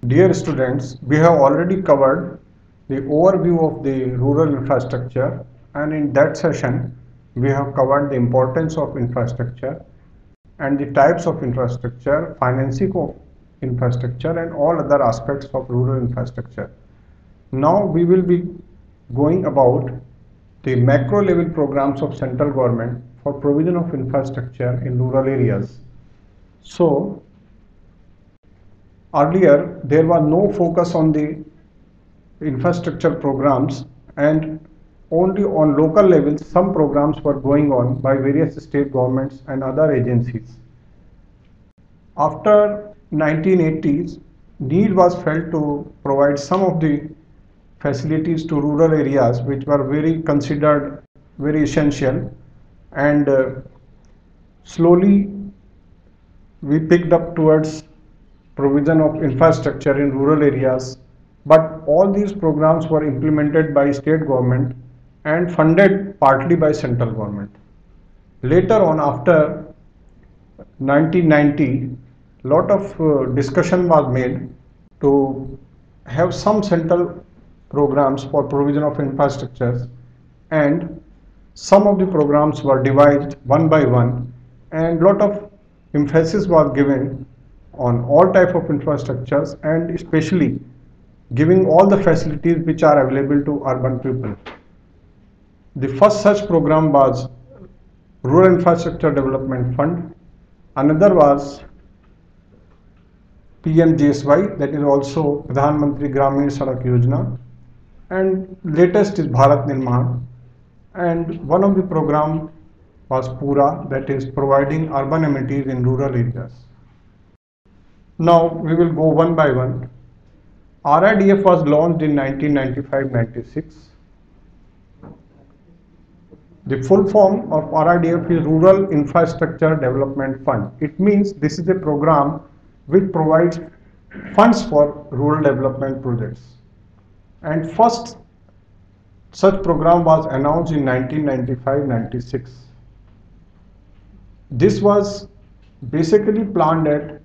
Dear students, we have already covered the overview of the rural infrastructure, and in that session we have covered the importance of infrastructure and the types of infrastructure, financing of infrastructure and all other aspects of rural infrastructure. Now we will be going about the macro level programs of central government for provision of infrastructure in rural areas. So earlier there was no focus on the infrastructure programs, and only on local levels some programs were going on by various state governments and other agencies. After 1980s, need was felt to provide some of the facilities to rural areas which were very considered very essential, and slowly we picked up towards provision of infrastructure in rural areas, but all these programs were implemented by state government and funded partly by central government. Later on, after 1990, lot of discussion was made to have some central programs for provision of infrastructures, and some of the programs were devised one by one, and lot of emphasis was given on all type of infrastructures, and especially giving all the facilities which are available to urban people. The first such program was Rural Infrastructure Development Fund. Another was PMJSY, that is also Pradhan Mantri Gramin Sadak Yojana, and latest is Bharat Nirman. And one of the program was Pura, that is providing urban amenities in rural areas. Now we will go one by one. RIDF was launched in 1995-96. The full form of RIDF is Rural Infrastructure Development Fund. It means this is a program which provides funds for rural development projects. And first such program was announced in 1995-96. This was basically planned at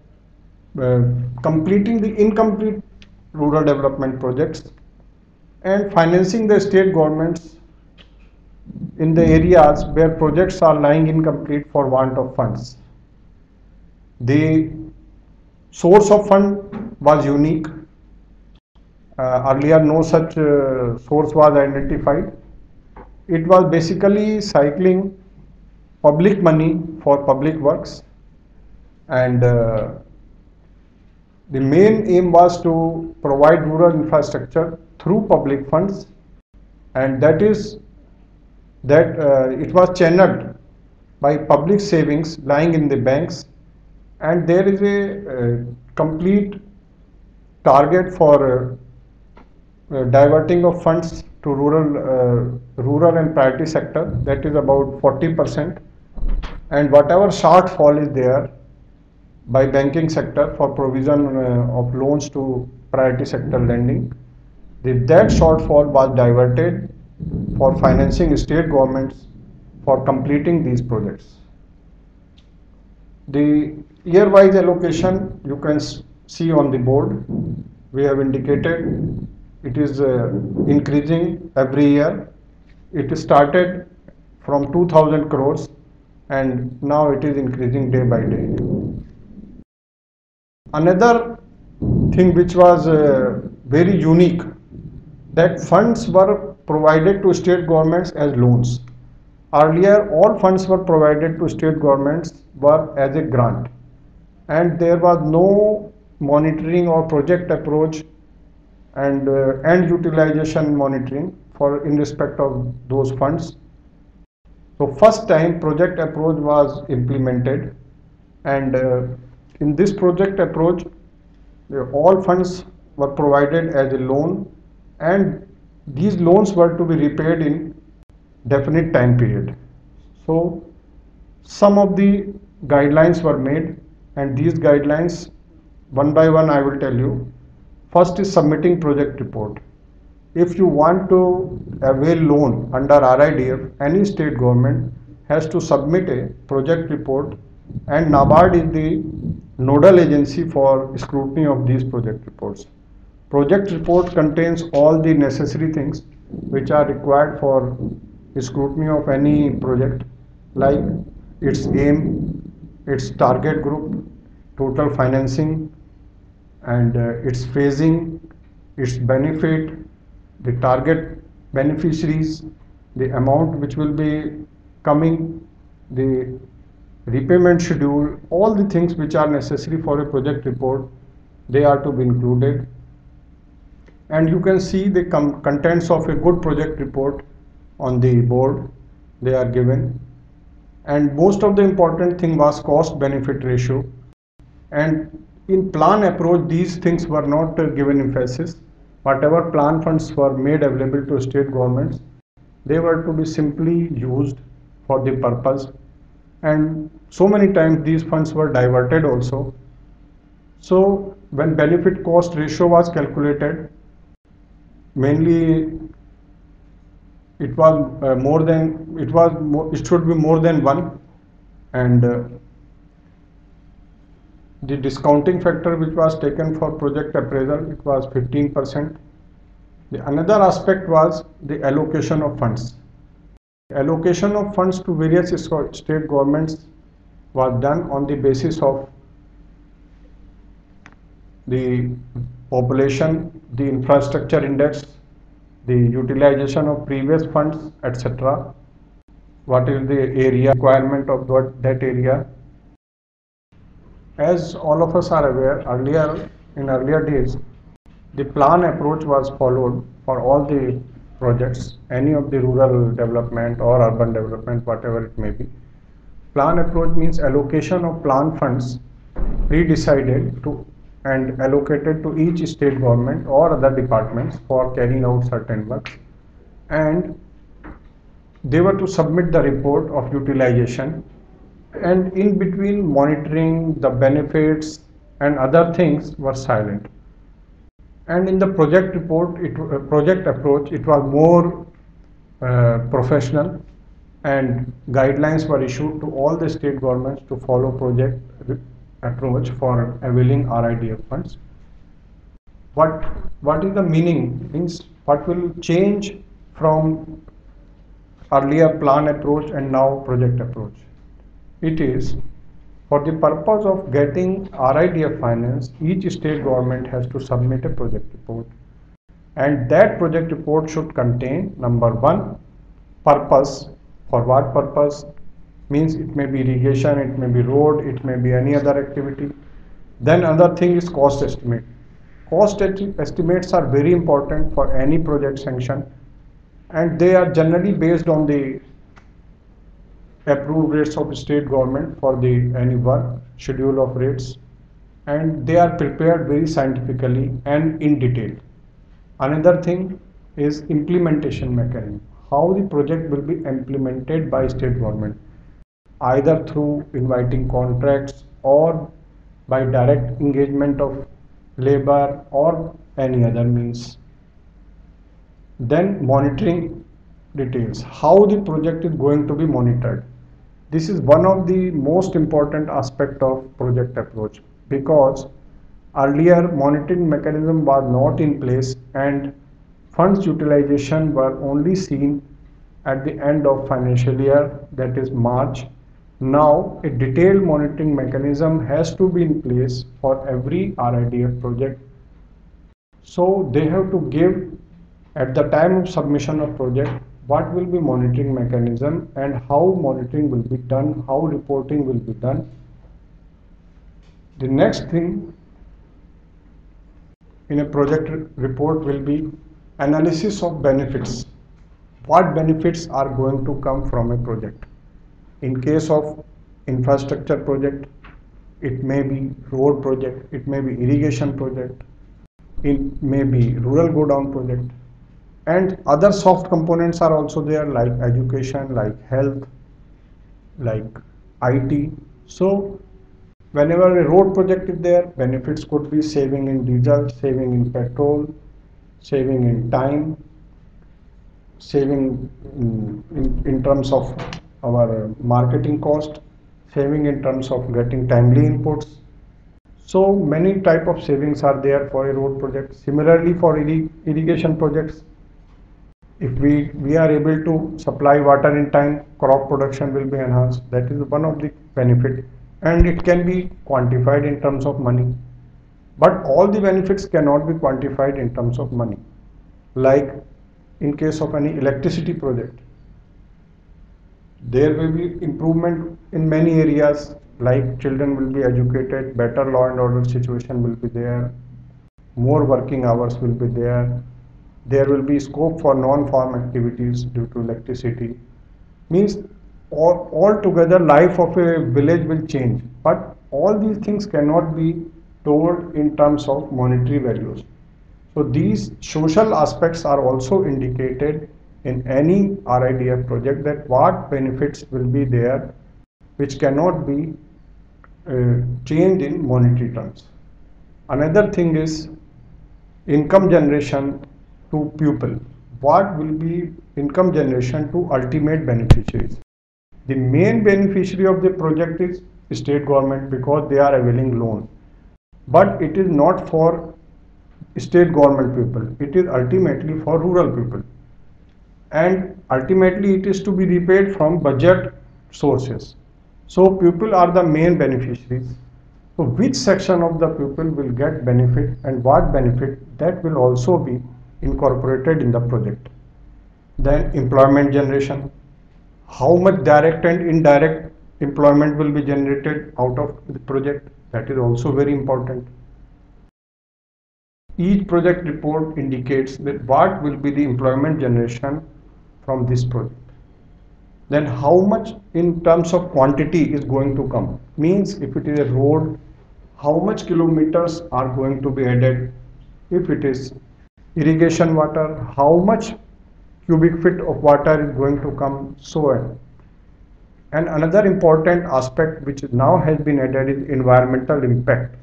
completing the incomplete rural development projects and financing the state governments in the areas where projects are lying incomplete for want of funds. The source of fund was unique. Earlier no such source was identified. It was basically cycling public money for public works, and the main aim was to provide rural infrastructure through public funds, and that is that it was channeled by public savings lying in the banks, and there is a complete target for diverting of funds to rural and priority sector, that is about 40%, and whatever shortfall is there by banking sector for provision of loans to priority sector lending, that shortfall was diverted for financing state governments for completing these projects. The year-wise allocation you can see on the board. We have indicated it is increasing every year. It started from 2000 crores and now it is increasing day by day. Another thing which was very unique, that funds were provided to state governments as loans. Earlier all funds were provided to state governments were as a grant, and there was no monitoring or project approach and utilization monitoring for in respect of those funds. So first time project approach was implemented, and in this project approach all funds were provided as a loan, and these loans were to be repaid in definite time period. So some of the guidelines were made, and these guidelines one by one I will tell you. First is submitting project report. If you want to avail loan under RIDF, any state government has to submit a project report and NABARD is the nodal agency for scrutiny of these project reports. Project report contains all the necessary things which are required for scrutiny of any project, like its aim, its target group, total financing, and its phasing, its benefit, the target beneficiaries, the amount which will be coming, the repayment schedule, all the things which are necessary for a project report, they are to be included. And you can see the contents of a good project report on the board. They are given, and most of the important thing was cost benefit ratio. And in plan approach, these things were not given emphasis. Whatever plan funds were made available to state governments, they were to be simply used for the purpose, and so many times these funds were diverted also. So when benefit cost ratio was calculated, mainly it was it should be more than 1, and the discounting factor which was taken for project appraisal, it was 15%. The another aspect was the allocation of funds. Allocation of funds to various state governments was done on the basis of the population, the infrastructure index, the utilization of previous funds, etc. What is the area requirement of that area? As all of us are aware, in earlier days, the plan approach was followed for all the projects, any of the rural development or urban development, whatever it may be. Plan approach means allocation of plan funds pre-decided to and allocated to each state government or other departments for carrying out certain works, and they were to submit the report of utilization, and in between monitoring the benefits and other things were silent. And in the project report, project approach, it was more professional, and guidelines were issued to all the state governments to follow project approach for availing RIDF funds. What is the meaning? Means what will change from earlier plan approach and now project approach? It is for the purpose of getting RIDF finance, each state government has to submit a project report, and that project report should contain number one, purpose. For what purpose? Means it may be irrigation, it may be road, it may be any other activity. Then another thing is cost estimate. Cost estimates are very important for any project sanction, and they are generally based on the approved rates of state government for the any work, schedule of rates, and they are prepared very scientifically and in detail. Another thing is implementation mechanism. How the project will be implemented by state government, either through inviting contracts or by direct engagement of labor or any other means. Then monitoring details, how the project is going to be monitored. This is one of the most important aspect of project approach, because earlier monitoring mechanism was not in place and funds utilization were only seen at the end of financial year, that is March. Now a detailed monitoring mechanism has to be in place for every RIDF project. So they have to give at the time of submission of project what will be monitoring mechanism and how monitoring will be done, how reporting will be done. The next thing in a project report will be analysis of benefits. What benefits are going to come from a project? In case of infrastructure project, it may be road project, it may be irrigation project, it may be rural go down project, and other soft components are also there, like education, like health, like IT. So whenever a road project is there, benefits could be saving in diesel, saving in petrol, saving in time, saving in terms of our marketing cost. saving in terms of getting timely inputs. So many type of savings are there for a road project. Similarly, for irrigation projects, if we are able to supply water in time, crop production will be enhanced. That is one of the benefit, and it can be quantified in terms of money. But all the benefits cannot be quantified in terms of money. Like in case of any electricity project, there will be improvement in many areas, like children will be educated, better law and order situation will be there, more working hours will be there will be scope for non-farm activities due to electricity. Means all together life of a village will change, but all these things cannot be told in terms of monetary values. So these social aspects are also indicated in any RIDF project, that what benefits will be there which cannot be changed in monetary terms. Another thing is income generation to pupil. What will be income generation to ultimate beneficiaries? The main beneficiary of the project is state government because they are availing loan. But it is not for state government people. It is ultimately for rural people. And ultimately it is to be repaid from budget sources. So people are the main beneficiaries. So which section of the people will get benefit and what benefit, that will also be incorporated in the project. Then employment generation. How much direct and indirect employment will be generated out of the project, that is also very important. Each project report indicates that what will be the employment generation from this project. Then how much in terms of quantity is going to come, means if it is a road, how much kilometers are going to be added. If it is irrigation water, how much cubic feet of water is going to come, so on. And another important aspect which now has been added is environmental impact.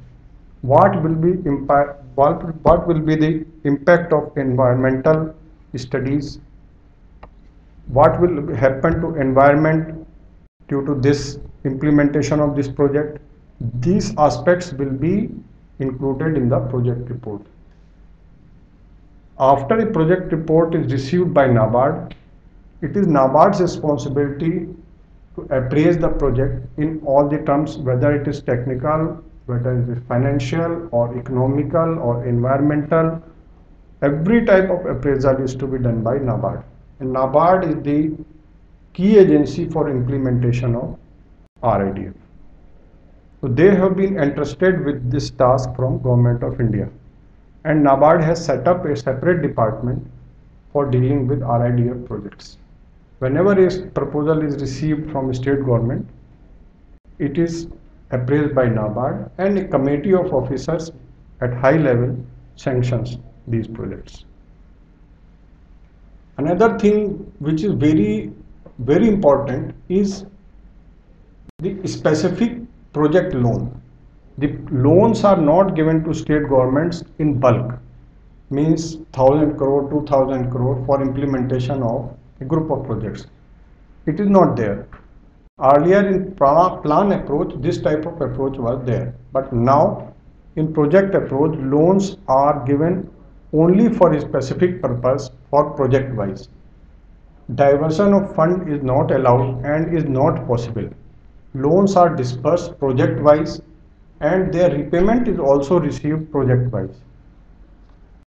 What will be impact? What will be the impact of environmental studies? What will happen to environment due to this implementation of this project? These aspects will be included in the project report. After a project report is received by NABARD, it is NABARD's responsibility to appraise the project in all the terms, whether it is technical, whether it is financial or economical or environmental. Every type of appraisal is to be done by NABARD. And NABARD is the key agency for implementation of RIDF. So they have been entrusted with this task from Government of India. And NABARD has set up a separate department for dealing with RIDF projects. Whenever a proposal is received from state government, it is appraised by NABARD and a committee of officers at high level sanctions these projects. Another thing which is very important is the specific project loan. The loans are not given to state governments in bulk, means 1000 crore, 2000 crore for implementation of a group of projects. It is not there. Earlier in plan approach, this type of approach was there, but now in project approach, loans are given only for a specific purpose for project wise. Diversion of fund is not allowed and is not possible. Loans are disbursed project wise and their repayment is also received project wise.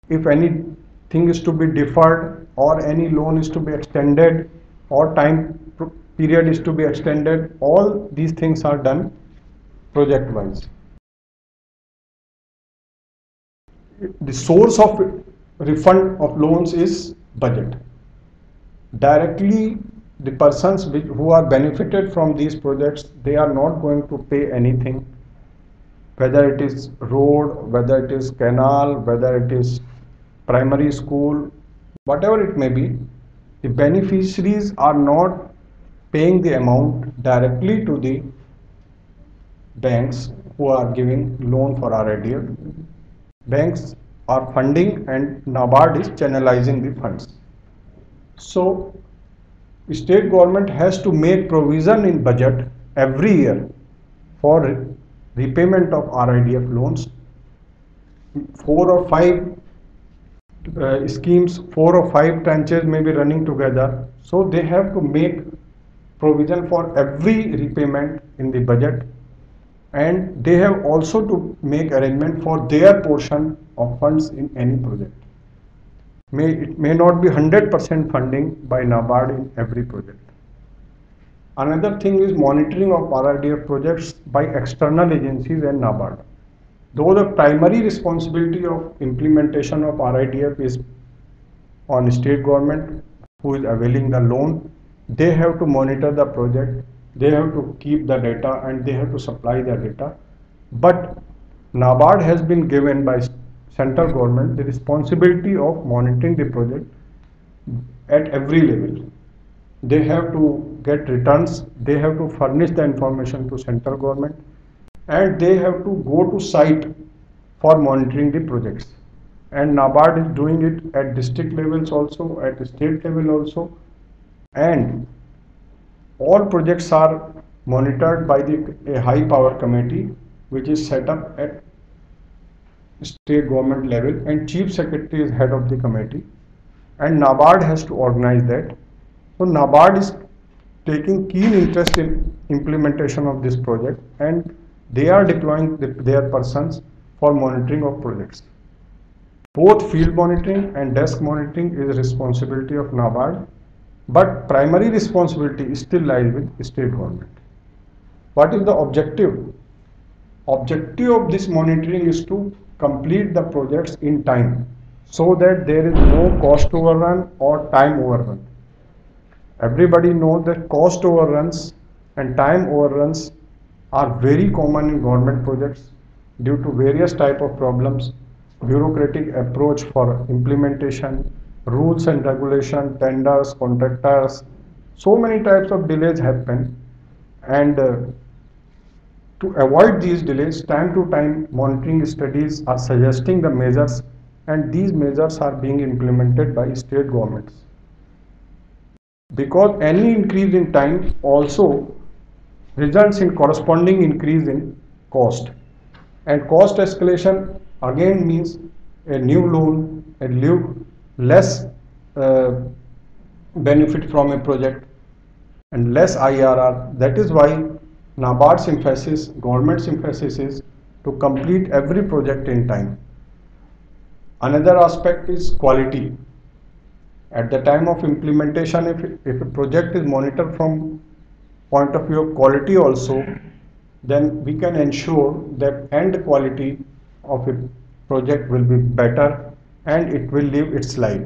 If anything is to be deferred or any loan is to be extended or time period is to be extended, all these things are done project wise. The source of refund of loans is budget. Directly the persons who are benefited from these projects, they are not going to pay anything, whether it is road, whether it is canal, whether it is primary school, whatever it may be. The beneficiaries are not paying the amount directly to the banks who are giving loan for RIDF. Banks are funding and NABARD is channelizing the funds. So state government has to make provision in budget every year for repayment of RIDF loans. 4 or 5 schemes, 4 or 5 tranches may be running together. So they have to make provision for every repayment in the budget, and they have also to make arrangement for their portion of funds in any project. It may not be 100% funding by NABARD in every project. Another thing is monitoring of RIDF projects by external agencies and NABARD. Though the primary responsibility of implementation of RIDF is on state government who is availing the loan, they have to monitor the project, they have to keep the data, and they have to supply the data. But NABARD has been given by central government the responsibility of monitoring the project at every level. They have to get returns, they have to furnish the information to central government, and they have to go to site for monitoring the projects. And NABARD is doing it at district levels also, at state level also, and all projects are monitored by a high power committee which is set up at state government level, and chief secretary is head of the committee, and NABARD has to organize that. So NABARD is taking keen interest in implementation of this project, and they are deploying their persons for monitoring of projects. Both field monitoring and desk monitoring is responsibility of NABARD, but primary responsibility still lies with state government. What is the objective? Objective of this monitoring is to complete the projects in time so that there is no cost overrun or time overrun. Everybody knows that cost overruns and time overruns are very common in government projects due to various type of problems, bureaucratic approach for implementation, rules and regulation, tenders, contractors. So many types of delays happen, and to avoid these delays, time to time monitoring studies are suggesting the measures, and these measures are being implemented by state governments. Because any increase in time also results in corresponding increase in cost, and cost escalation again means a new loan, a new less benefit from a project, and less IRR. That is why NABARD's emphasis, government's emphasis is to complete every project in time. Another aspect is quality. At the time of implementation, if a project is monitored from point of view of quality also, then we can ensure that end quality of a project will be better and it will live its life.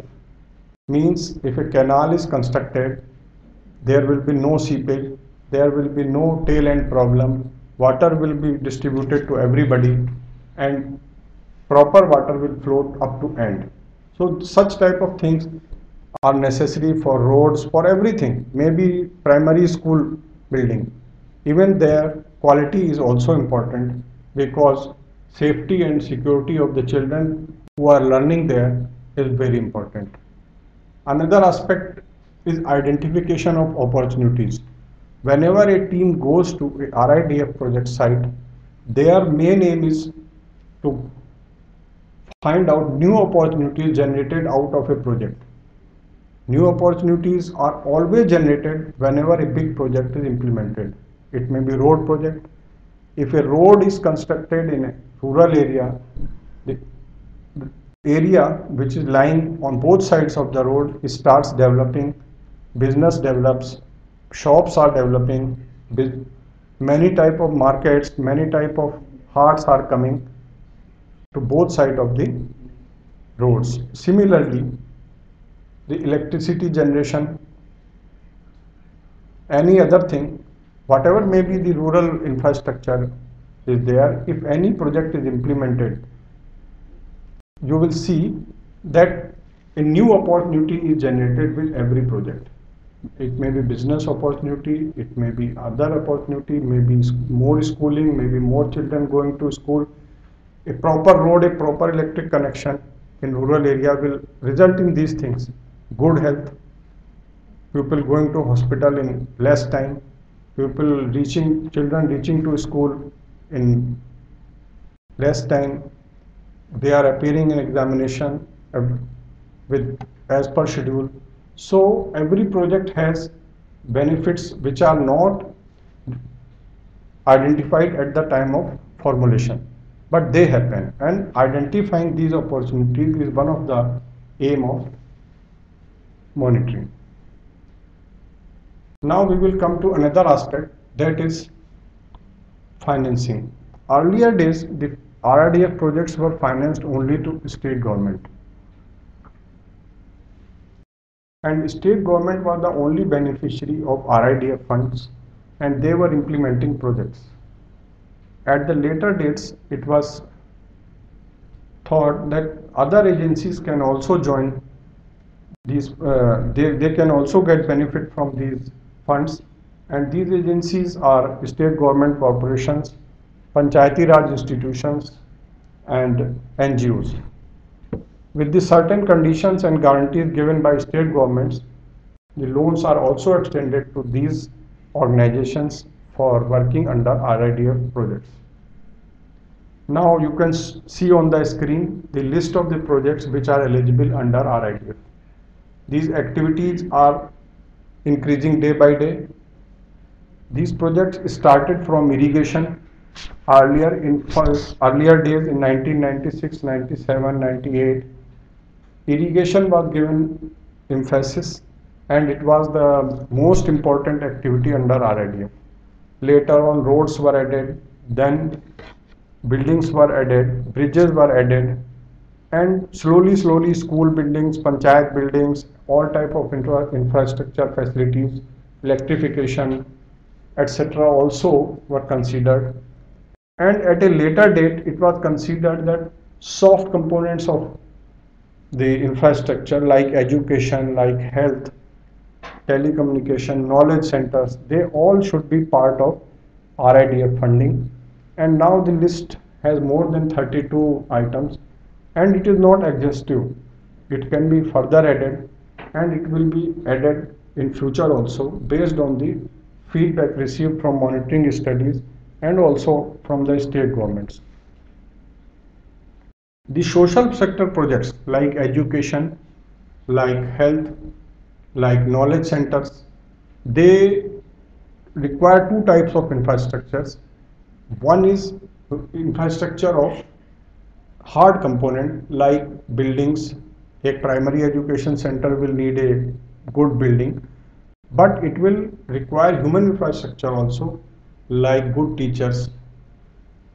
Means if a canal is constructed, there will be no seepage, there will be no tail end problem, water will be distributed to everybody, and proper water will float up to end. So such type of things are necessary for roads, for everything, maybe primary school building. Even there, quality is also important because safety and security of the children who are learning there is very important. Another aspect is identification of opportunities. Whenever a team goes to a RIDF project site, their main aim is to find out new opportunities generated out of a project. New opportunities are always generated whenever a big project is implemented. It may be road project. If a road is constructed in a rural area, the area which is lying on both sides of the road starts developing, business develops, shops are developing, many type of markets, many type of hearts are coming to both sides of the roads. Similarly, the electricity generation, any other thing, whatever may be the rural infrastructure is there, if any project is implemented, you will see that a new opportunity is generated with every project. It may be business opportunity, it may be other opportunity, maybe more schooling, maybe more children going to school. A proper road, a proper electric connection in rural area will result in these things. Good health, people going to hospital in less time, children reaching to school in less time. They are appearing in examination with as per schedule. So every project has benefits which are not identified at the time of formulation, but they happen, and identifying these opportunities is one of the aim of monitoring. Now we will come to another aspect, that is financing. Earlier days, the RRDF projects were financed only to state government, and state government was the only beneficiary of RIDF funds, and they were implementing projects. At the later dates, it was thought that other agencies can also join these, they can also get benefit from these funds, and these agencies are state government corporations, Panchayati Raj institutions, and NGOs. With the certain conditions and guarantees given by state governments, the loans are also extended to these organizations for working under RIDF projects. Now you can see on the screen the list of the projects which are eligible under RIDF. These activities are increasing day by day. These projects started from irrigation earlier days in 1996, 97, 98. Irrigation was given emphasis, and it was the most important activity under RIDF. Later on, roads were added, then buildings were added, bridges were added, and slowly school buildings, panchayat buildings, all type of infrastructure facilities, electrification, etc. also were considered. And at a later date, it was considered that soft components of the infrastructure like education, like health, telecommunication, knowledge centers, they all should be part of RIDF funding. And now the list has more than 32 items, and it is not exhaustive. It can be further added, and it will be added in future also based on the feedback received from monitoring studies and also from the state governments. The social sector projects like education, like health, like knowledge centers, they require two types of infrastructures. One is infrastructure of hard component like buildings. A primary education center will need a good building, but it will require human infrastructure also like good teachers,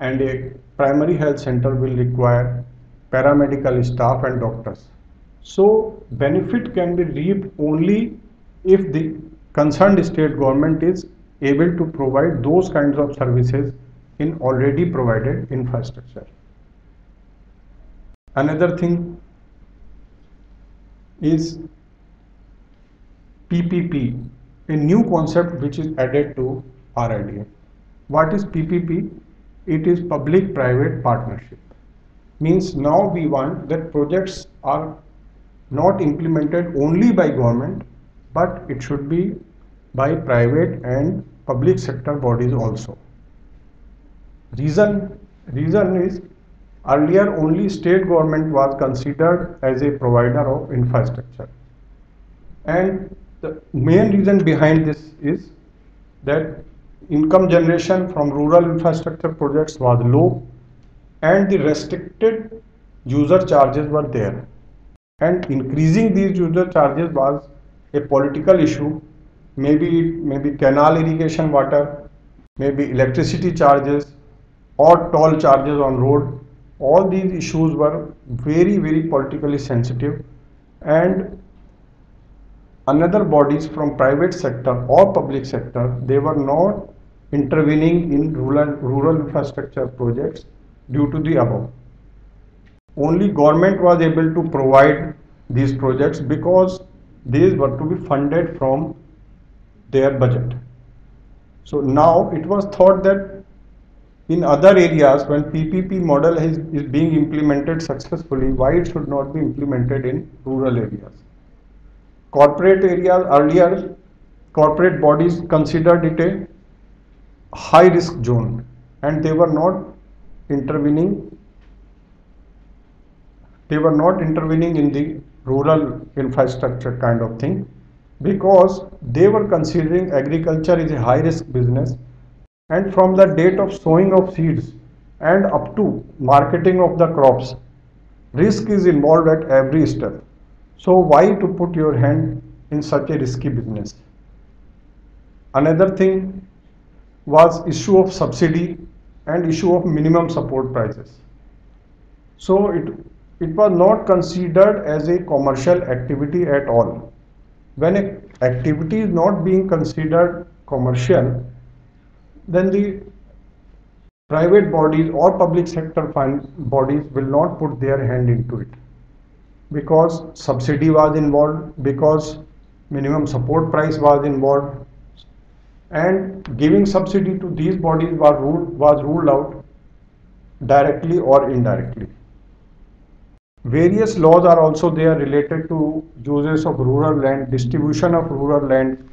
and a primary health center will require paramedical staff and doctors. So benefit can be reaped only if the concerned state government is able to provide those kinds of services in already provided infrastructure. Another thing is PPP, a new concept which is added to RIDF. What is PPP? It is public-private partnership. Means now we want that projects are not implemented only by government, but it should be by private and public sector bodies also. Reason is earlier only state government was considered as a provider of infrastructure, and the main reason behind this is that income generation from rural infrastructure projects was low, and the restricted user charges were there, and increasing these user charges was a political issue. Maybe canal irrigation water, maybe electricity charges or toll charges on road. All these issues were very politically sensitive, and another bodies from private sector or public sector, they were not intervening in rural infrastructure projects due to the above. Only government was able to provide these projects because these were to be funded from their budget. So now it was thought that in other areas, when PPP model is being implemented successfully, why it should not be implemented in rural areas? Corporate areas, earlier corporate bodies considered it a high risk zone, and they were not intervening in the rural infrastructure kind of thing, because they were considering agriculture is a high risk business, and from the date of sowing of seeds and up to marketing of the crops, risk is involved at every step. So why to put your hand in such a risky business? Another thing was issue of subsidy and issue of minimum support prices. So it was not considered as a commercial activity at all. When an activity is not being considered commercial, then the private bodies or public sector bodies will not put their hand into it, because subsidy was involved, because minimum support price was involved, and giving subsidy to these bodies was ruled out directly or indirectly. Various laws are also there related to uses of rural land, distribution of rural land,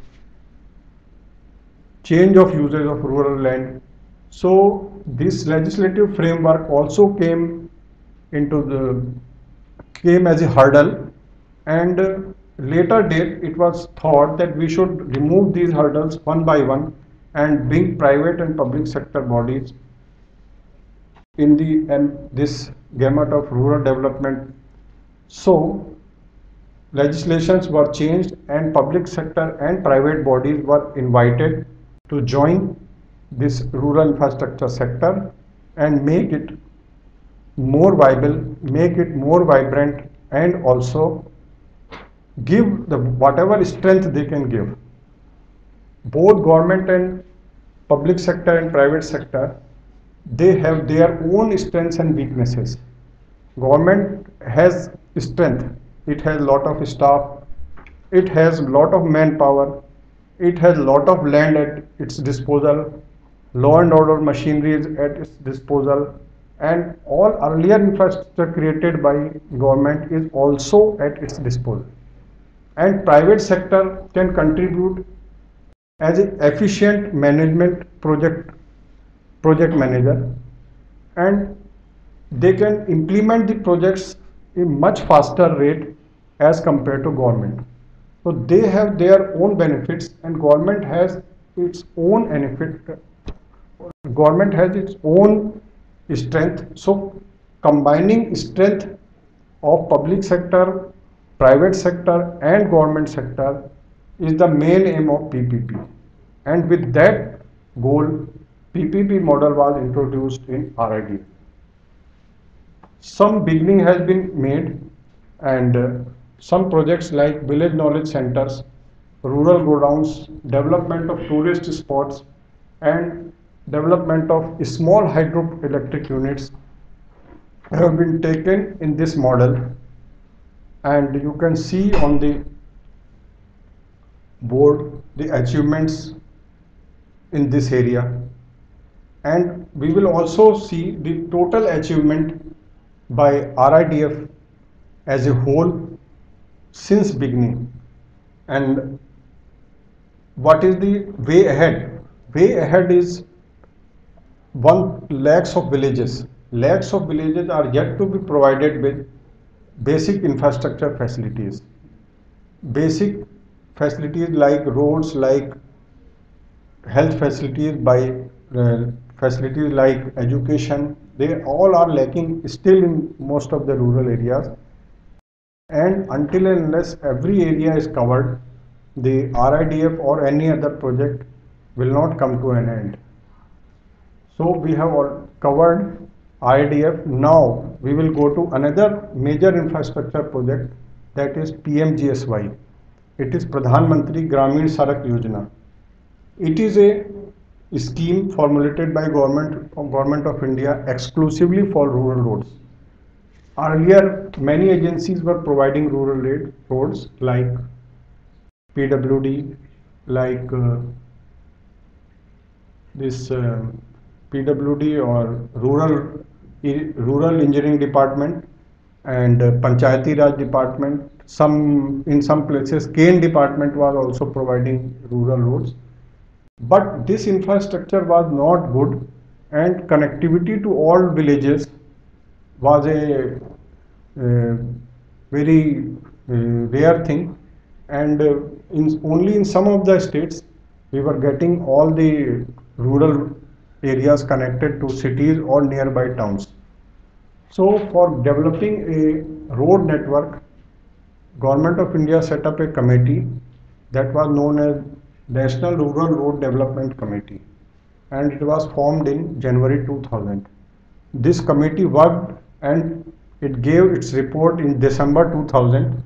change of uses of rural land. So this legislative framework also came as a hurdle, and later date it was thought that we should remove these hurdles one by one and bring private and public sector bodies in this gamut of rural development. So legislations were changed and public sector and private bodies were invited to join this rural infrastructure sector and make it more viable, make it more vibrant, and also give the whatever strength they can give. Both government and public sector and private sector, they have their own strengths and weaknesses. Government has strength, it has lot of staff, it has lot of manpower, it has lot of land at its disposal, law and order machinery is at its disposal, and all earlier infrastructure created by government is also at its disposal. And private sector can contribute as an efficient management project manager, and they can implement the projects in much faster rate as compared to government. So they have their own benefits, and government has its own strength. So combining strength of public sector, private sector and government sector is the main aim of PPP. And with that goal, PPP model was introduced in RID. Some beginning has been made, and some projects like village knowledge centers, rural godowns, development of tourist spots, and development of small hydroelectric units have been taken in this model, and you can see on the board the achievements in this area, and we will also see the total achievement by RIDF as a whole since beginning. And what is the way ahead? Way ahead is 1 lakhs of villages. Lakhs of villages are yet to be provided with basic infrastructure facilities. Basic facilities like roads, like health facilities, facilities like education, they all are lacking still in most of the rural areas. And until and unless every area is covered, the RIDF or any other project will not come to an end. So we have all covered RIDF. Now we will go to another major infrastructure project, that is PMGSY. It is Pradhan Mantri Gramin Sadak Yojana. It is a scheme formulated by Government of India exclusively for rural roads. Earlier, many agencies were providing rural roads like PWD, like this PWD or Rural Engineering Department and Panchayati Raj Department. In some places, Cane Department was also providing rural roads. But this infrastructure was not good, and connectivity to all villages was a very rare thing, and only in some of the states we were getting all the rural areas connected to cities or nearby towns. So for developing a road network, Government of India set up a committee that was known as National Rural Road Development Committee, and it was formed in January 2000. This committee worked and it gave its report in December 2000,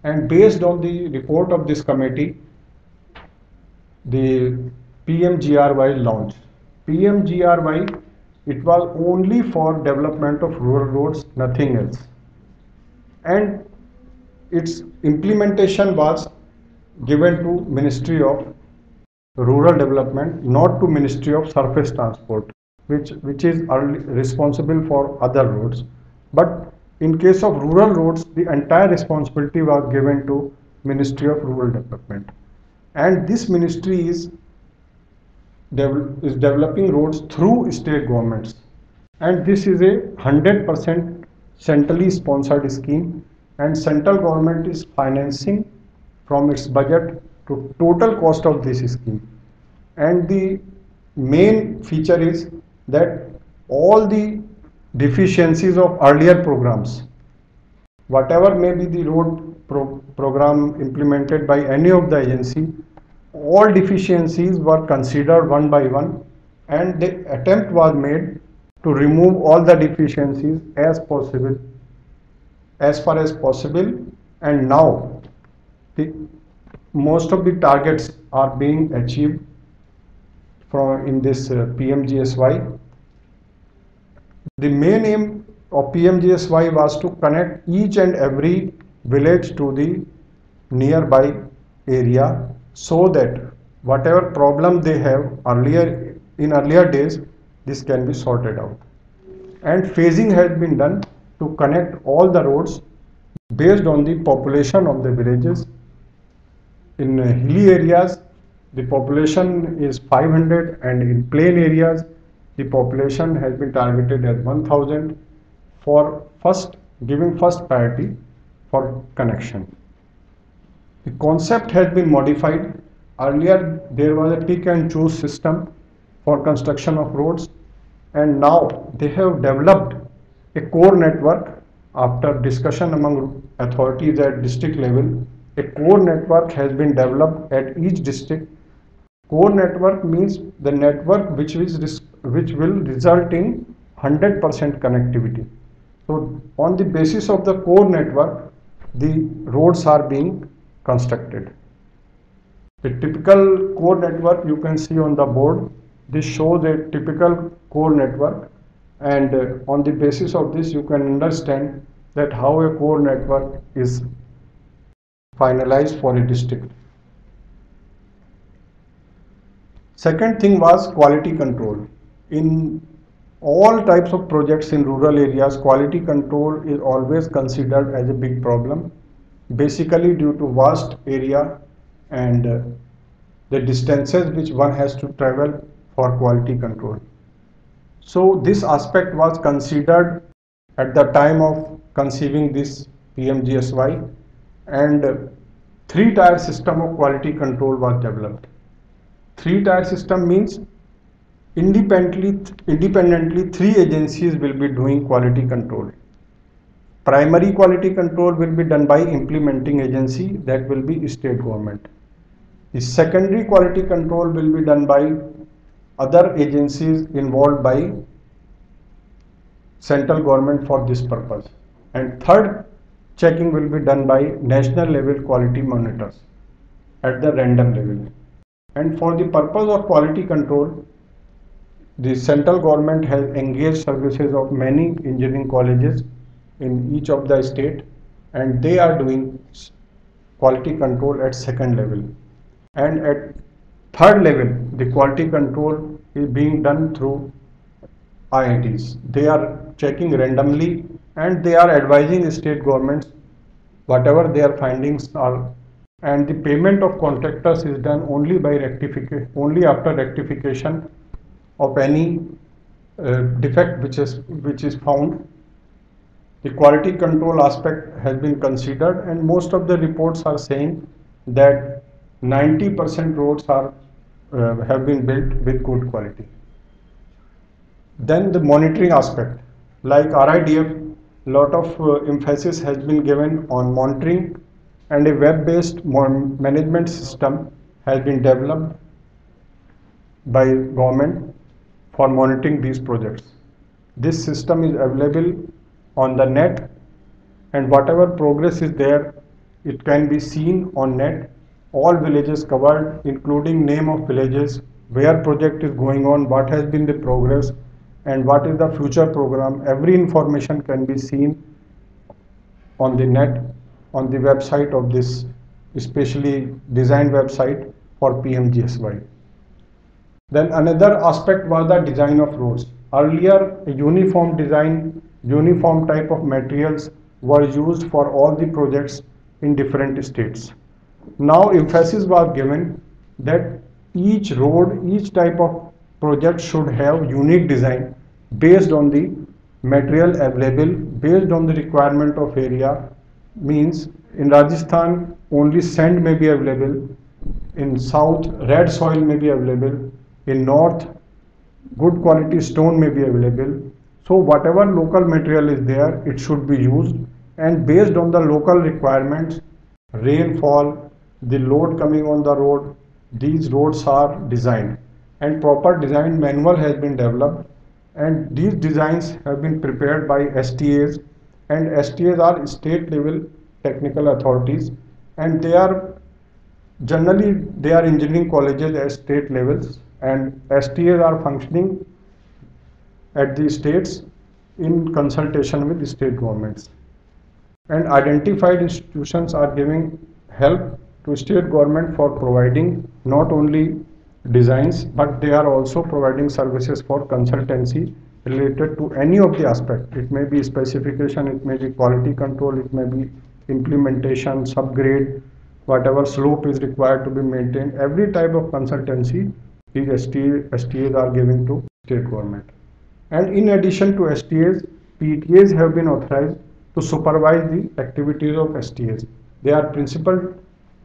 and based on the report of this committee, the PMGRY launched. PMGRY, it was only for development of rural roads, nothing else. And its implementation was given to Ministry of Rural Development, not to Ministry of Surface Transport, which is responsible for other roads. But in case of rural roads, the entire responsibility was given to Ministry of Rural Development. And this ministry is developing roads through state governments. And this is a 100% centrally sponsored scheme, and central government is financing from its budget to total cost of this scheme. And the main feature is that all the deficiencies of earlier programs, whatever may be the road program implemented by any of the agency, all deficiencies were considered one by one, and the attempt was made to remove all the deficiencies as far as possible. And now most of the targets are being achieved in this PMGSY. The main aim of PMGSY was to connect each and every village to the nearby area, so that whatever problem they have in earlier days, this can be sorted out. And phasing has been done to connect all the roads based on the population of the villages. In hilly areas, the population is 500, and in plain areas, the population has been targeted as 1000 for giving first priority for connection. The concept has been modified. Earlier, there was a pick and choose system for construction of roads, and now they have developed a core network after discussion among authorities at district level. A core network has been developed at each district. Core network means the network which will result in 100% connectivity. So on the basis of the core network, the roads are being constructed. The typical core network you can see on the board. This shows a typical core network, and on the basis of this you can understand that how a core network is finalized for a district. Second thing was quality control. In all types of projects in rural areas, quality control is always considered as a big problem, basically due to vast area and the distances which one has to travel for quality control. So this aspect was considered at the time of conceiving this PMGSY, and three-tier system of quality control was developed. Three-tier system means independently three agencies will be doing quality control. Primary quality control will be done by implementing agency, that will be state government. The secondary quality control will be done by other agencies involved by central government for this purpose. And third checking will be done by national level quality monitors at the random level. And for the purpose of quality control, the central government has engaged services of many engineering colleges in each of the state, and they are doing quality control at second level. And at third level, the quality control is being done through IITs. They are checking randomly, and they are advising state governments whatever their findings are, and the payment of contractors is done only by only after rectification of any defect which is found. The quality control aspect has been considered, and most of the reports are saying that 90% roads are have been built with good quality. Then the monitoring aspect, like RIDF, lot of emphasis has been given on monitoring, and a web-based management system has been developed by government for monitoring these projects. This system is available on the net, and whatever progress is there, it can be seen on net. All villages covered, including name of villages, where project is going on, what has been the progress, and what is the future program. Every information can be seen on the net, on the website of this especially designed website for PMGSY. Then another aspect was the design of roads. Earlier, a uniform design, uniform type of materials were used for all the projects in different states. Now emphasis was given that each road, each type of project should have unique design based on the material available, based on the requirement of area. Means in Rajasthan only sand may be available, in south red soil may be available, in north good quality stone may be available. So whatever local material is there, it should be used, and based on the local requirements, rainfall, the load coming on the road, these roads are designed, and proper design manual has been developed, and these designs have been prepared by STAs, and STAs are state level technical authorities, and they are engineering colleges at state levels, and STAs are functioning at the states in consultation with the state governments. And identified institutions are giving help to state government for providing not only designs, but they are also providing services for consultancy related to any of the aspect. It may be specification, it may be quality control, it may be implementation, subgrade, whatever slope is required to be maintained. Every type of consultancy these STAs are giving to state government. And in addition to STAs, PTAs have been authorized to supervise the activities of STAs. They are principal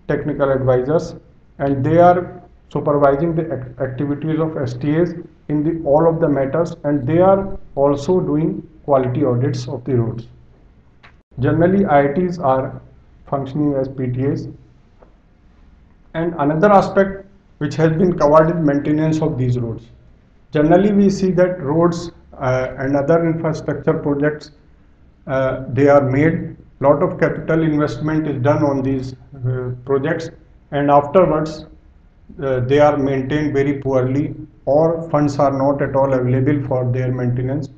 technical advisors, and they are supervising the activities of STAs in all of the matters, and they are also doing quality audits of the roads. Generally, IITs are functioning as PTAs. And another aspect which has been covered is maintenance of these roads. Generally, we see that roads and other infrastructure projects, they are made, lot of capital investment is done on these projects, and afterwards they are maintained very poorly, or funds are not at all available for their maintenance.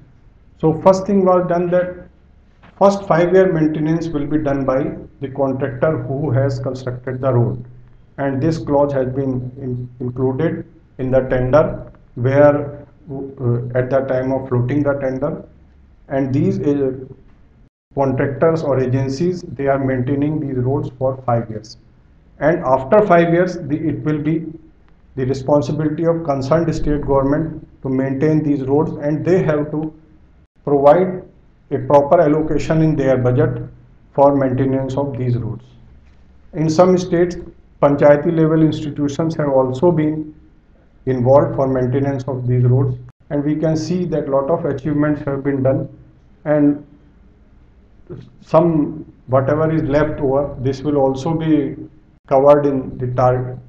So first thing was done that first 5-year maintenance will be done by the contractor who has constructed the road, and this clause has been included in the tender, where at the time of floating the tender, and these contractors or agencies, they are maintaining these roads for 5 years, and after 5 years it will be the responsibility of concerned state government to maintain these roads, and they have to provide a proper allocation in their budget for maintenance of these roads. In some states, panchayati level institutions have also been involved for maintenance of these roads, and we can see that lot of achievements have been done, and some whatever is left over, this will also be covered in the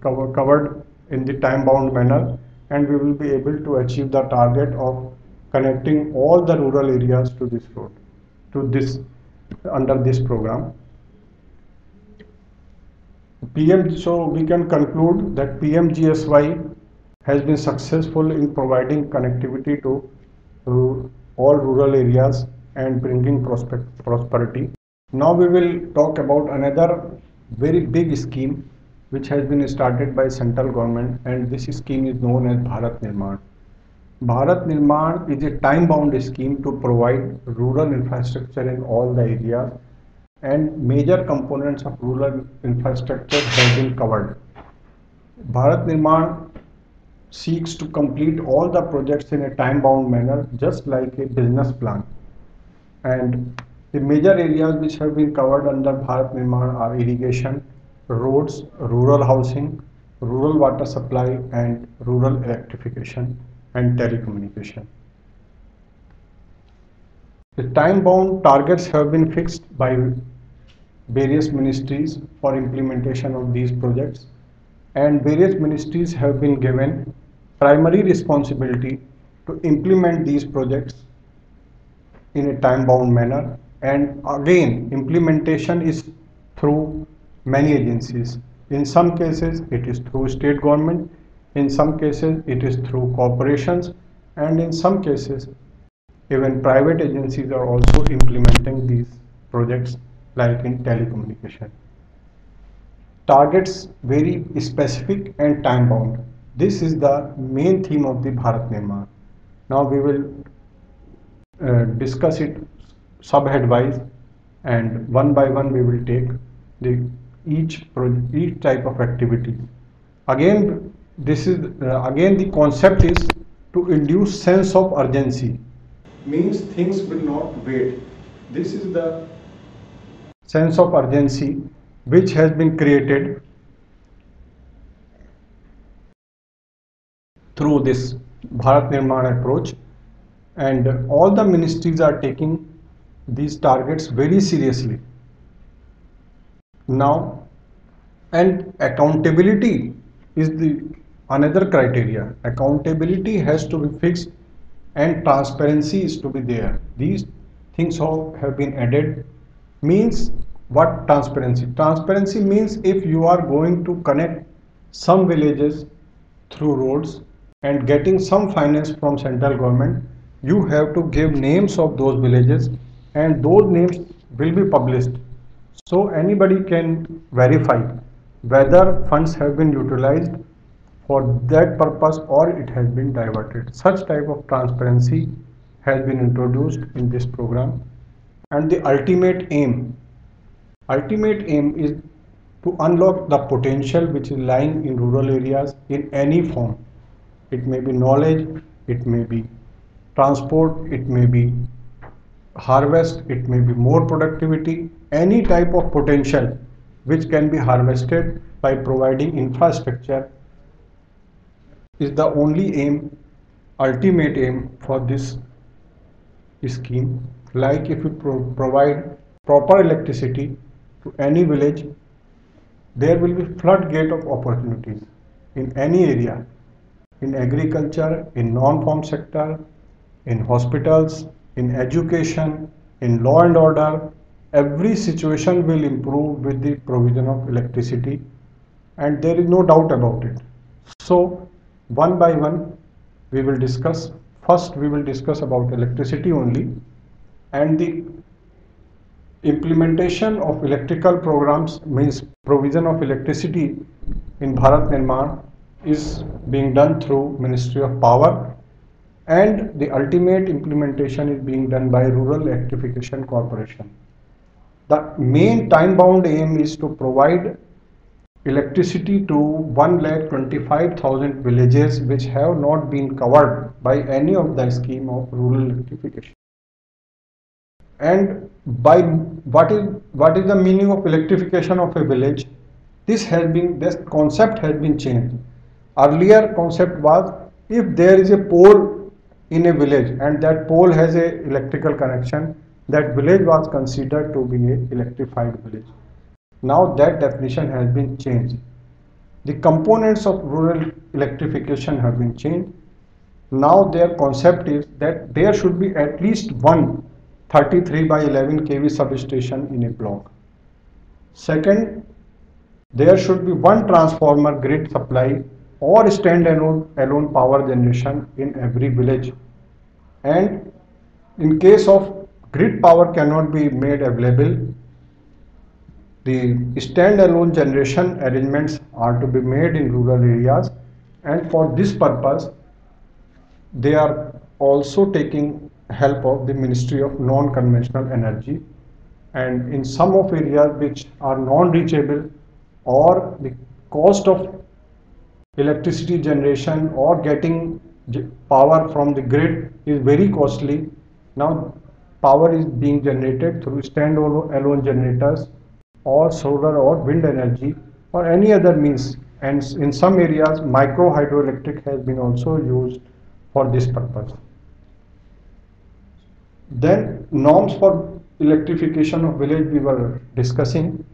covered in the time bound manner, and we will be able to achieve the target of connecting all the rural areas to this road, to this under this program. So we can conclude that PMGSY has been successful in providing connectivity to all rural areas and bringing prosperity. Now we will talk about another very big scheme which has been started by central government, and this scheme is known as Bharat Nirman. Bharat Nirman is a time-bound scheme to provide rural infrastructure in all the areas, and major components of rural infrastructure have been covered. Bharat Nirman seeks to complete all the projects in a time-bound manner, just like a business plan. And the major areas which have been covered under Bharat Nirman are irrigation, roads, rural housing, rural water supply, and rural electrification and telecommunication. The time-bound targets have been fixed by various ministries for implementation of these projects, and various ministries have been given primary responsibility to implement these projects in a time-bound manner. And again, implementation is through many agencies. In some cases, it is through state government. In some cases, it is through corporations. And in some cases, even private agencies are also implementing these projects, like in telecommunication. Targets very specific and time bound. This is the main theme of the Bharat Nirman. Now we will discuss it subhead wise, and one by one we will take the each type of activity. Again, this is again the concept is to induce sense of urgency. Means things will not wait. This is the sense of urgency which has been created through this Bharat Nirman approach, and all the ministries are taking these targets very seriously now. And accountability is the another criteria. Accountability has to be fixed and transparency is to be there. These things all have been added. Means what? Transparency. Transparency means if you are going to connect some villages through roads and getting some finance from central government, you have to give names of those villages, and those names will be published, so anybody can verify whether funds have been utilized for that purpose or it has been diverted. Such type of transparency has been introduced in this program. And the ultimate aim is to unlock the potential which is lying in rural areas in any form. It may be knowledge, it may be transport, it may be harvest, it may be more productivity, any type of potential which can be harvested by providing infrastructure is the only aim, ultimate aim for this scheme. Like if you provide proper electricity to any village, there will be floodgate of opportunities in any area, in agriculture, in non-farm sector, in hospitals, in education, in law and order. Every situation will improve with the provision of electricity, and there is no doubt about it. So one by one we will discuss. First we will discuss about electricity only, and the implementation of electrical programs means provision of electricity in Bharat Nirman is being done through Ministry of Power, and the ultimate implementation is being done by Rural Electrification Corporation. The main time-bound aim is to provide electricity to 1,25,000 villages which have not been covered by any of the scheme of rural electrification. And by what is the meaning of electrification of a village? This concept has been changed. Earlier concept was, if there is a pole in a village and that pole has a electrical connection, that village was considered to be a electrified village. Now that definition has been changed. The components of rural electrification have been changed. Now their concept is that there should be at least one 33 by 11 kV substation in a block. Second, there should be one transformer grid supply or stand-alone power generation in every village. And in case of grid power cannot be made available, the stand-alone generation arrangements are to be made in rural areas, and for this purpose they are also taking help of the Ministry of Non-Conventional Energy, and in some of areas which are non-reachable, or the cost of electricity generation or getting power from the grid is very costly. Now power is being generated through standalone generators or solar or wind energy or any other means, and in some areas micro hydroelectric has been also used for this purpose. Then norms for electrification of village we were discussing.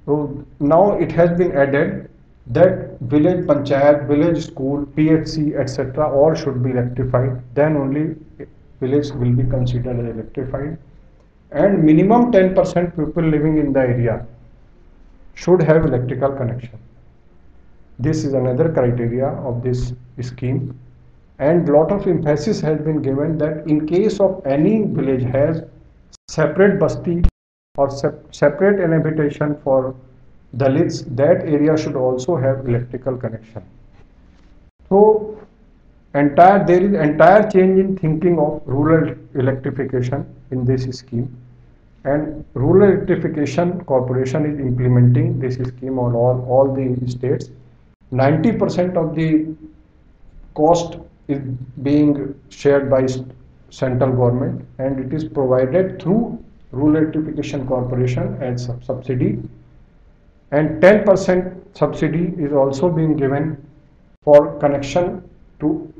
So now it has been added that village panchayat, village school, PHC, etc. all should be electrified. Then only village will be considered as electrified. And minimum 10% people living in the area should have electrical connection. This is another criteria of this scheme. And lot of emphasis has been given that in case of any village has separate basti or separate inhabitation for Dalits, that area should also have electrical connection. So there is entire change in thinking of rural electrification in this scheme, and Rural Electrification Corporation is implementing this scheme on all the states. 90% of the cost is being shared by central government, and it is provided through Rural Electrification Corporation as subsidy, and 10% subsidy is also being given for connection to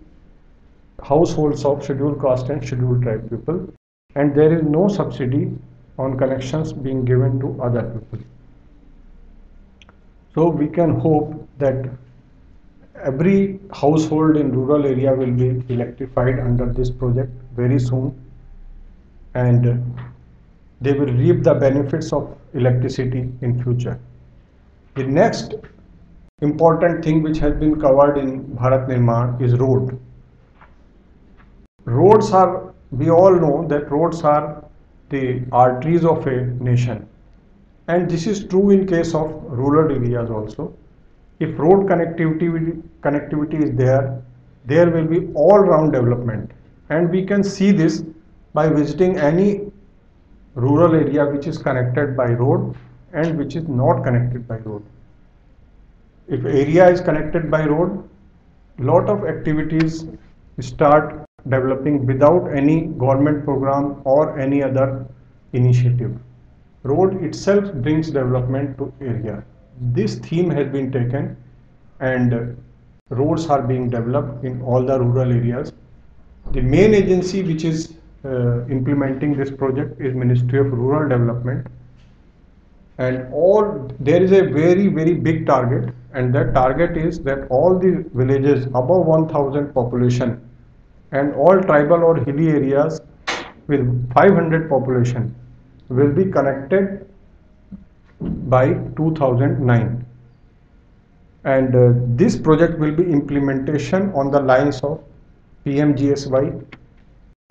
households of scheduled caste and scheduled tribe people, and there is no subsidy on connections being given to other people. So we can hope that every household in rural area will be electrified under this project very soon, and they will reap the benefits of electricity in future. The next important thing which has been covered in Bharat Nirman is road. Roads are, we all know that roads are the arteries of a nation, and this is true in case of rural areas also. If road connectivity is there, there will be all-round development, and we can see this by visiting any rural area which is connected by road and which is not connected by road. If area is connected by road, lot of activities start developing without any government program or any other initiative. Road itself brings development to area. This theme has been taken, and roads are being developed in all the rural areas. The main agency which is implementing this project is Ministry of Rural Development, and there is a very big target, and that target is that all the villages above 1000 population and all tribal or hilly areas with 500 population will be connected by 2009, and this project will be implementation on the lines of PMGSY.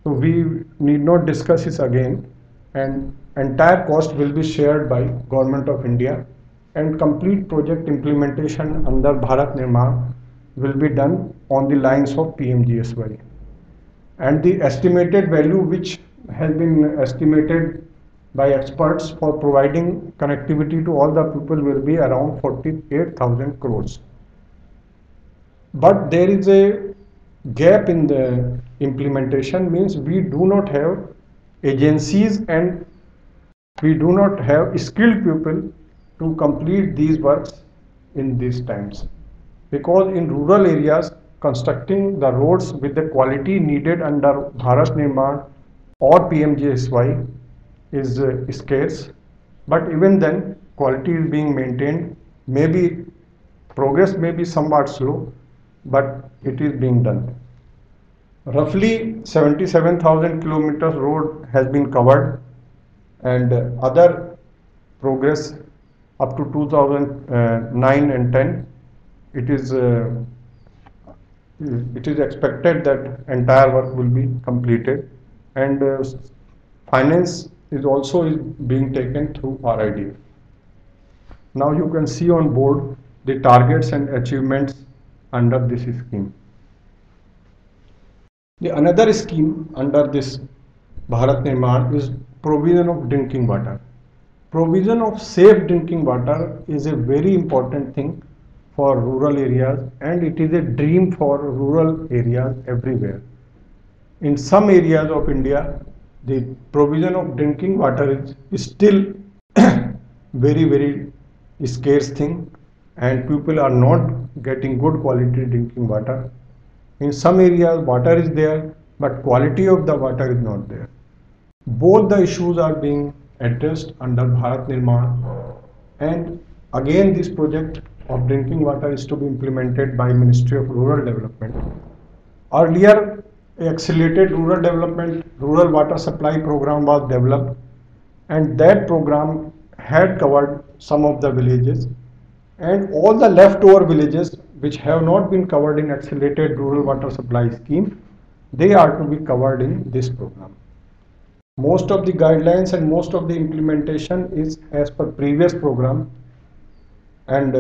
So we need not discuss this again, and entire cost will be shared by Government of India, and complete project implementation under Bharat Nirman will be done on the lines of PMGSY, and the estimated value which has been estimated by experts for providing connectivity to all the people will be around 48,000 crores. But there is a gap in the implementation, means we do not have agencies and we do not have skilled people to complete these works in these times, because in rural areas constructing the roads with the quality needed under Bharat Nirman or PMGSY is scarce, but even then quality is being maintained. Maybe progress may be somewhat slow, but it is being done. Roughly 77,000 kilometers road has been covered, and other progress up to 2009 and 10. It is expected that entire work will be completed, and finance is also being taken through RIDF. Now you can see on board the targets and achievements under this scheme. The another scheme under this Bharat Nirman is provision of drinking water. Provision of safe drinking water is a very important thing for rural areas, and it is a dream for rural areas everywhere. In some areas of India, the provision of drinking water is still very scarce thing, and people are not getting good quality drinking water. In some areas water is there, but quality of the water is not there. Both the issues are being addressed under Bharat Nirman, and again this project of drinking water is to be implemented by Ministry of Rural Development. Earlier, accelerated rural development, rural water supply program was developed, and that program had covered some of the villages, and all the leftover villages which have not been covered in accelerated rural water supply scheme, they are to be covered in this program. Most of the guidelines and most of the implementation is as per previous program, and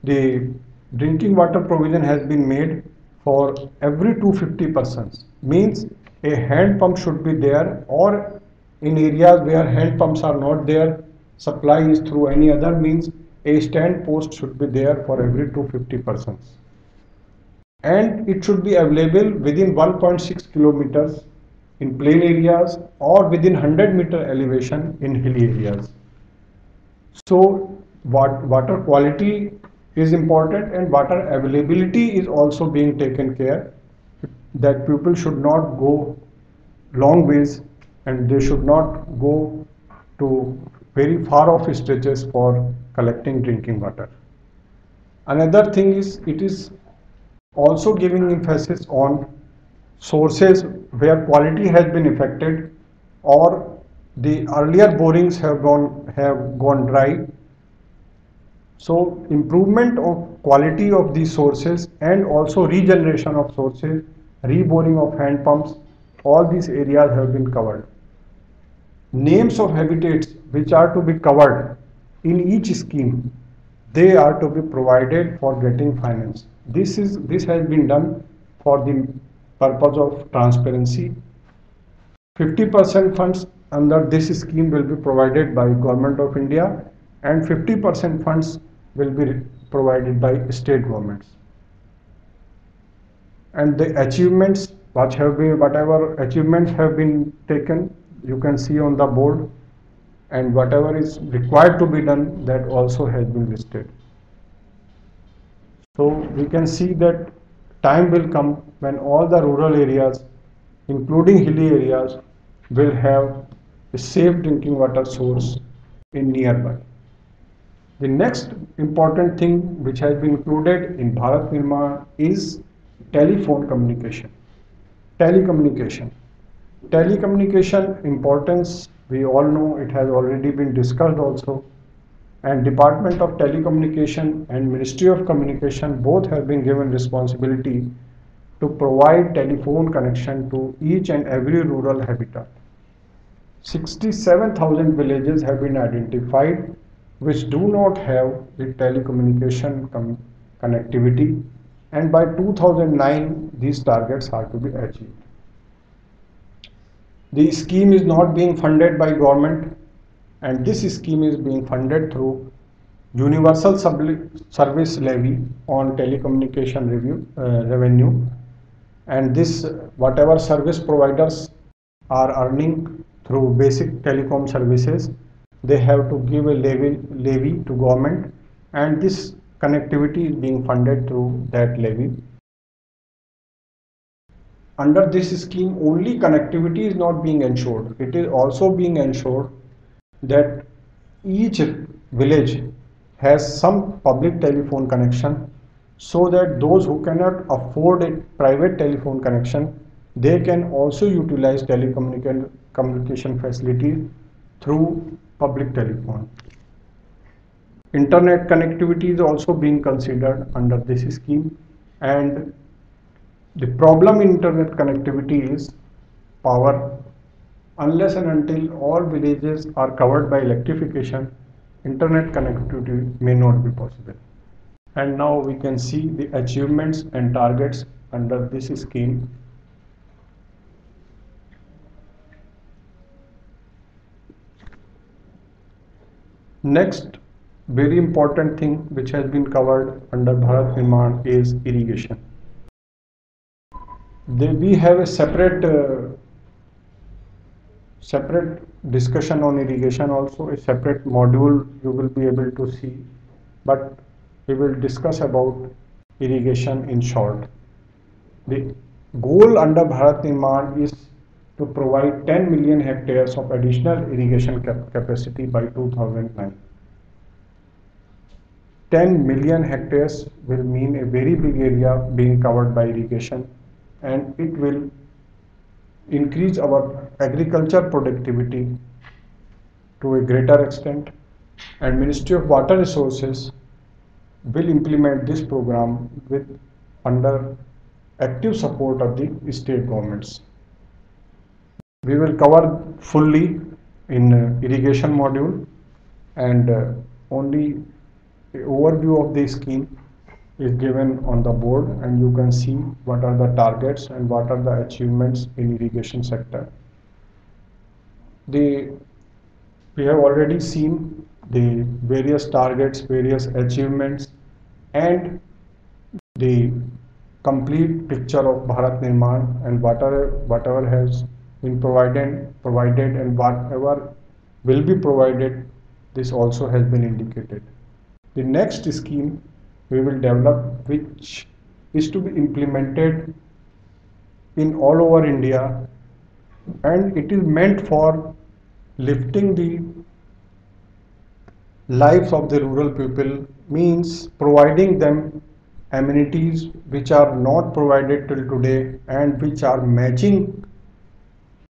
the drinking water provision has been made for every 250 persons. Means a hand pump should be there, or in areas where hand pumps are not there, supply is through any other means, a stand post should be there for every 250 persons. And it should be available within 1.6 kilometers in plain areas or within 100-meter elevation in hilly areas. So water quality is important, and water availability is also being taken care, that people should not go long ways and they should not go to very far off stretches for collecting drinking water. Another thing is, it is also giving emphasis on sources where quality has been affected, or the earlier borings have gone dry. So improvement of quality of these sources and also regeneration of sources, reboring of hand pumps, all these areas have been covered. Names of habitats which are to be covered in each scheme, they are to be provided for getting finance. This has been done for the purpose of transparency. 50% funds under this scheme will be provided by Government of India, and 50% funds will be provided by state governments. And the achievements whatever achievements have been taken, you can see on the board, and whatever is required to be done, that also has been listed. So we can see that time will come when all the rural areas, including hilly areas, will have a safe drinking water source in nearby. The next important thing which has been included in Bharat Nirman is telephone communication. Telecommunication. Telecommunication importance, we all know, it has already been discussed also, and Department of Telecommunication and Ministry of Communication both have been given responsibility to provide telephone connection to each and every rural habitat. 67,000 villages have been identified which do not have the telecommunication connectivity, and by 2009 these targets are to be achieved. The scheme is not being funded by government, and this scheme is being funded through Universal Service Levy on telecommunication revenue, and this whatever service providers are earning through basic telecom services, they have to give a levy to government, and this connectivity is being funded through that levy. Under this scheme, only connectivity is not being ensured, it is also being ensured that each village has some public telephone connection, so that those who cannot afford a private telephone connection, they can also utilize telecommunication facilities through public telephone. Internet connectivity is also being considered under this scheme, and the problem in internet connectivity is power. Unless and until all villages are covered by electrification, internet connectivity may not be possible. And now we can see the achievements and targets under this scheme. Next very important thing which has been covered under Bharat Nirman is irrigation. We have a separate discussion on irrigation, also a separate module you will be able to see, but we will discuss about irrigation in short. The goal under Bharat Nirman is to provide 10 million hectares of additional irrigation capacity by 2009. 10 million hectares will mean a very big area being covered by irrigation, and it will increase our agriculture productivity to a greater extent, and Ministry of Water Resources will implement this program with under active support of the state governments. We will cover fully in irrigation module, and only the overview of the scheme is given on the board, and you can see what are the targets and what are the achievements in irrigation sector. We have already seen the various targets, various achievements, and the complete picture of Bharat Nirman, and whatever has been provided and whatever will be provided, this also has been indicated. The next scheme we will develop, which is to be implemented in all over India, and it is meant for lifting the lives of the rural people, means providing them amenities which are not provided till today and which are matching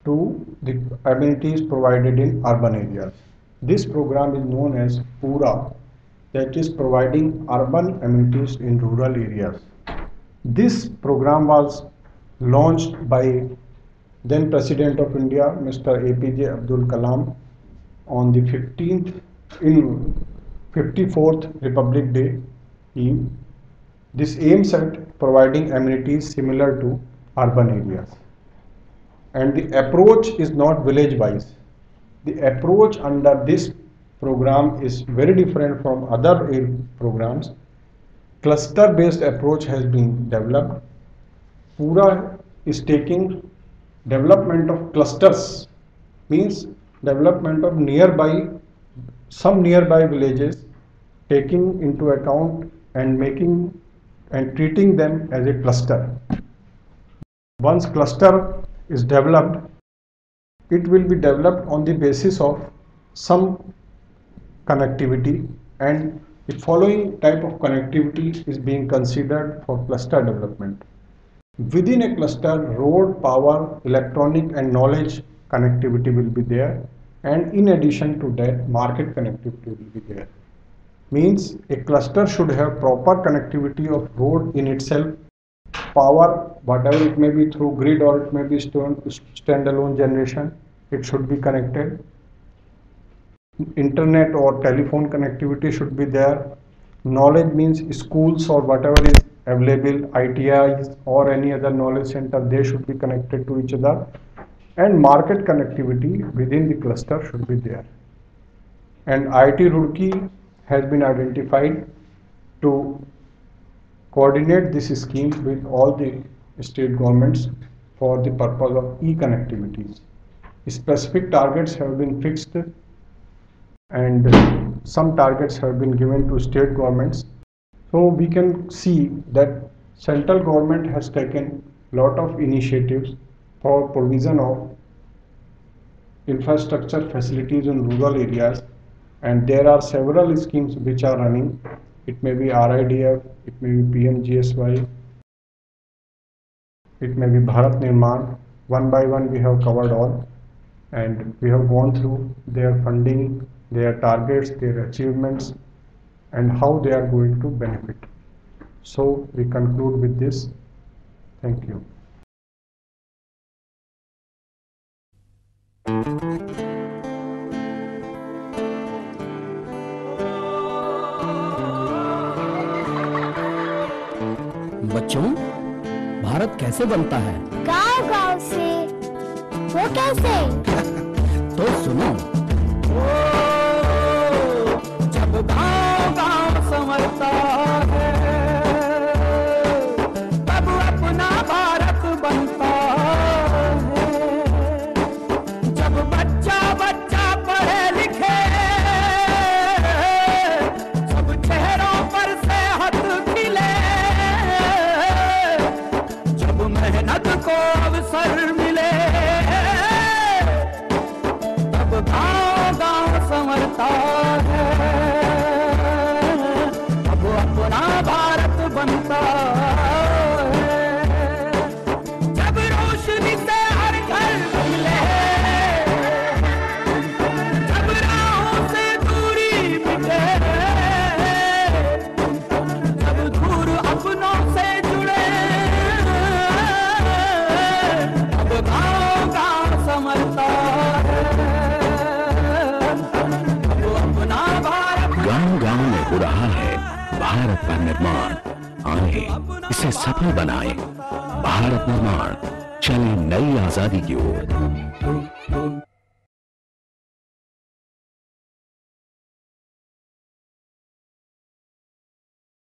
to the amenities provided in urban areas. This program is known as PURA, that is providing urban amenities in rural areas. This program was launched by then President of India, Mr. APJ Abdul Kalam, on the 54th Republic Day Eve. This aims at providing amenities similar to urban areas. And the approach is not village wise. The approach under this program is very different from other programs. Cluster based approach has been developed. PURA is taking development of clusters, means development of some nearby villages, taking into account and making and treating them as a cluster. Once cluster is developed, it will be developed on the basis of some connectivity, and the following type of connectivity is being considered for cluster development. Within a cluster, road, power, electronic and knowledge connectivity will be there, and in addition to that, market connectivity will be there. Means a cluster should have proper connectivity of road in itself, power, whatever it may be through grid or it may be standalone generation, it should be connected. Internet or telephone connectivity should be there. Knowledge means schools or whatever is available, ITIs or any other knowledge center, they should be connected to each other. And market connectivity within the cluster should be there. And IIT Roorkee has been identified to coordinate this scheme with all the state governments for the purpose of e-connectivities. Specific targets have been fixed, and some targets have been given to state governments. So we can see that central government has taken lot of initiatives for provision of infrastructure facilities in rural areas, and there are several schemes which are running. It may be RIDF, it may be PMGSY, it may be Bharat Nirman. One by one we have covered all, and we have gone through their funding, their targets, their achievements, and how they are going to benefit. So we conclude with this. Thank you. बच्चों, भारत कैसे बनता है? गांव-गांव से। वो कैसे? तो सुनो। हो रहा है भारत का निर्माण। आए इसे सफल बनाएं। भारत निर्माण, चले नई आजादी की ओर।